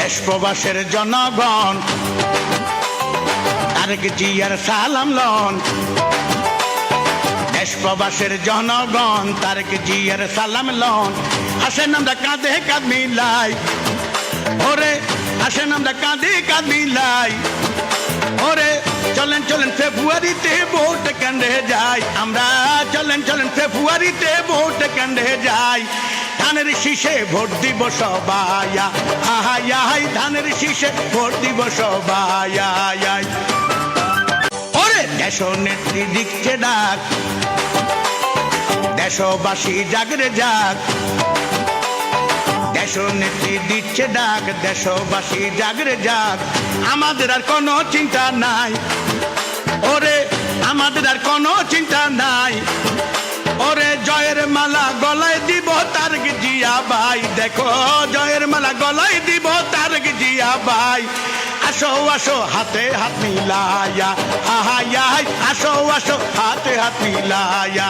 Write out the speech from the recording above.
দেশ প্রবাসের জনগণ তারেক জিয়ার সালাম লন। দেশ প্রবাসের জনগণ তারেক জিয়ার সালাম লন। আসেন আমরা কাঁধে কাঁধ মিলাই, ওরে আসেন আমরা কাঁধে কাঁধ মিলাই, ওরে চলেন চলেন ফেব্রুয়ারিতে ভোট কেন্দ্রে যাই, আমরা চলেন চলেন ফেব্রুয়ারিতে ভোট কেন্দ্রে যাই। ধানের শীষে ভোট দিব সবাই, আহাই আহাই ধানের শীষে ভোট দিব সবাই। ওরে দেশ নেত্রী দিচ্ছে ডাক, দেশবাসী জাগরে যাক। দেশ নেত্রী দিচ্ছে ডাক, দেশবাসী জাগরে যাক। আমাদের আর কোনো চিন্তা নাই, ওরে আমাদের আর কোনো চিন্তা নাই। ওরে জয়ের মালা গলায় দিব তারেক জিয়া ভাই, দেখো জয়ের মালা গলায় দিব তারেক জিয়া ভাই। আসো আসো হাতে হাত মিলায়া, আহাই আহাই আসো আসো হাতে হাত মিলায়া।